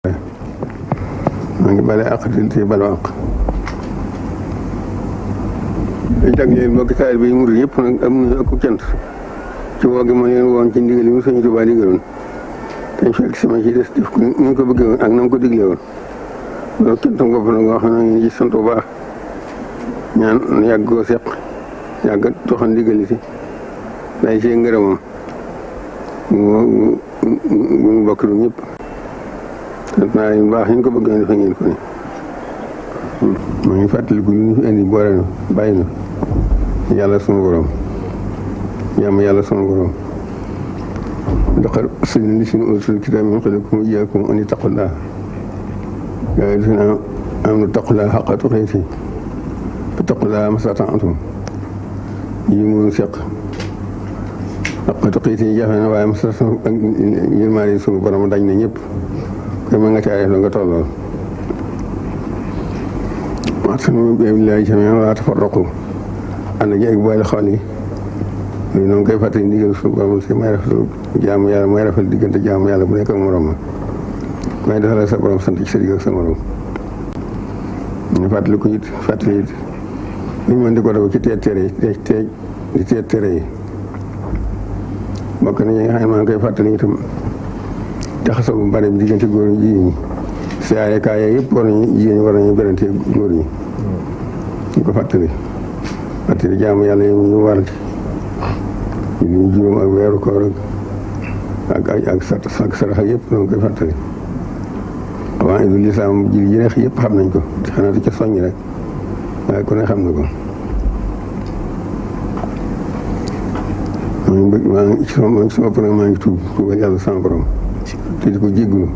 maa ngi bale àq te balu àq. dañ jagleel mbokki taalibe yi murid yëpp nag am nañu ak cant ci woo gi ma leen woon ci ndigal yi mu Sëñ Tuubaa digaloon te fekk sama ci des def ko ni ñu ko bëggee woon ak na mu ko diglee woon loolu cantam bopp nag nga xam ne ñu ci sant bu baax ñaan yàgg koo seq yàgg toxal ndigal ci day see ngërëmam mu bokk lu ñëpp sant naa leen baax ñu ko bëggee defe ngeen ko ni maa ngi fàttaliku lu ñu fi indi boole na bàyyi na yàlla sunu borom jàmm yàlla sunu borom laqad arsalnaa llaziina uutul kitaaba min qablikum wa iyyaakum an ittaqullaah yaa ayyuhallaziina aamanuu ittaqullaaha haqqa tuqaatihi wattaqullaaha mastata'tum yi mënu seq haqqa tuqaatihi jafe na waaye mastata'tum ak yërmaande sunu borom dañ na ñëpp koy ma nga caa def la nga tollool wa'tasimu billaahi jamii'an wa laa tafarraqu ànd ji ak boole xol yi loolu noonu koy fàttali ndigal suñu borom si may rafetlu jaamu yàlla mooy rafetlu diggante jaamu yàlla bu nekk ak morom ma may defal sa borom sant ci sa digg ak sa morom ñu fàttali ko it lu ñu mën di ko def ci teet tere yi di teet tere yi bokk na ñi nga xam ne maa ngi koy fàttali itam jaxasoo bu bari bi diggante góor ñi jigéen ñi siyaare kaay yëpp jigéen ñi war nañu berante góor ñi ñu ko fàttali jaamu yàlla yi ñu war ñu juróom ak weeru koor ak sarax yëpp noonu koy fàttali waaye du lislaam ji neex yëpp xam nañ ko xanaa di ca soññ rek waaye ku ne xam na ko maa ngi ci sama bopp nag maa ngi tuubal yàlla sama borom te di ko jéggulu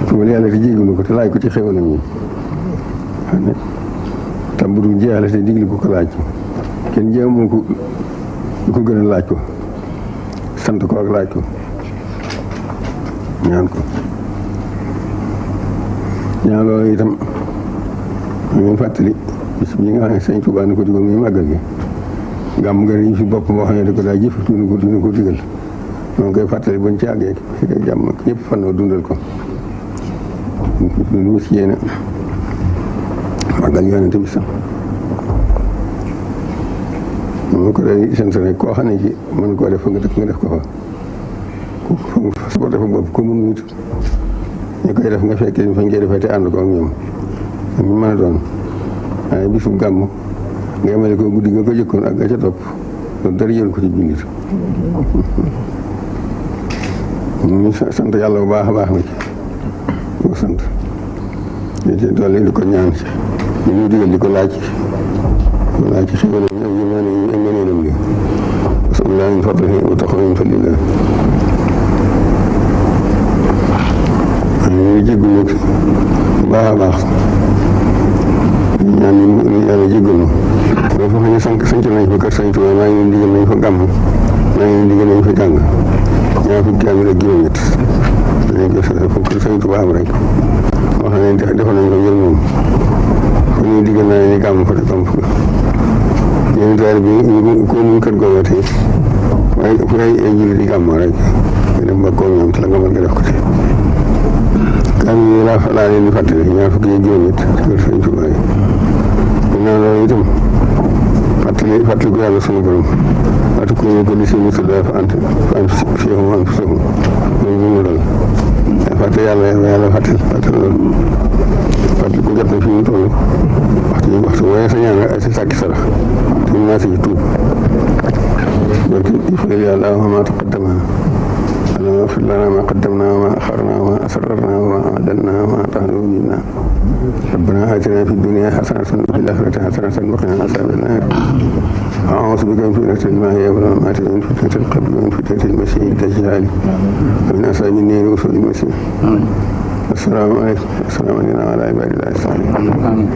tuubal yàlla te jéggulu ko te laaj ko ci xéwalam yi xam ne tam bu dul jeexale te digli ko laaj kenn jéemoo ko lu ko gën a laaj ko sant ko ak laaj ko ñaan ko ñaan loolu itam ñu fàttali bis bi nga xam ne Sëñ Tuubaa ni ko digal muy màggal gi gàmm nga ñu fi bopp boo xam ne da ko daa jëf dina ko digal noonu koy fàttali bañ ci àggee fekk jàmm ñëpp fan noo dundal ko lu ci yéene màggal yonent bi sax moom ko day sant rek koo xam ne ci mën koo def fa nga dëkk nga def ko fa sa bopp dafa bopp ko mënu it ñu koy def nga fekkee fañ koy defee te ànd ko ak ñoom ñu mën a doon waaye bisu gàmm nga yemale ko guddi nga ko jëkkoon ak ga ca topp loolu dara jël ko ci jullit ñu sant yàlla bu baax a baax na ci ko sant ci dolli di ko ñaan ci ñu ñuy digal di ko laaj ci xéwalam ak yu mëneenam li bismillah min fadlihi wa taqwa min fadlillah ñu jégalu bu baax a baax ñaan ñu yàlla jégalu loolu foo xam ne sanc nañ fa kër Sëñ Tuubaa maa ngi leen digal nañ fa gàmm maa ngi leen digal nañ fa jàng ñaar fukki kaamil ak juróom-ñett dañ ko fu kër Sëñ Tuubaa am rek moo xam ne defal nañ ko ngir moom fu ñuy digal naa ne gàmm fa def am fa yéen daal bi ko mun kër googu tey waaye fu ay julli di gàmmoo rek nga def ba koo ñoom te la nga mën nga def ko te kaam yi laa leen di fàttali ñaar fukki ak juróom-ñett ci kër Sëñ Tuubaa yi ginnaaw loolu itam fàttali ko yàlla sunu borom waatu ko ñu ko di si musul fa ant fihum anfusahum loolu bu mu dal fàtte yàlla fàttal loolu fàttali ko jot na fi mu toll waxtu waaye sa ñaan ak sa sàkki sarax te mu naa si tuub donc il faut yàlla ma taqaddama اللهم اغفر لنا ما قدمنا وما أخرنا وما أسررنا وما أعلنا وما أعطانا منا ربنا آتنا في الدنيا حسنة وفي الآخرة حسنة وقنا عذاب النار أعوذ بك من فتنة المحيا والممات ومن فتنة القبر ومن فتنة المسيح الدجال ومن أصحاب النار وسوء المسيح السلام عليكم وعلى عباد الله الصالحين.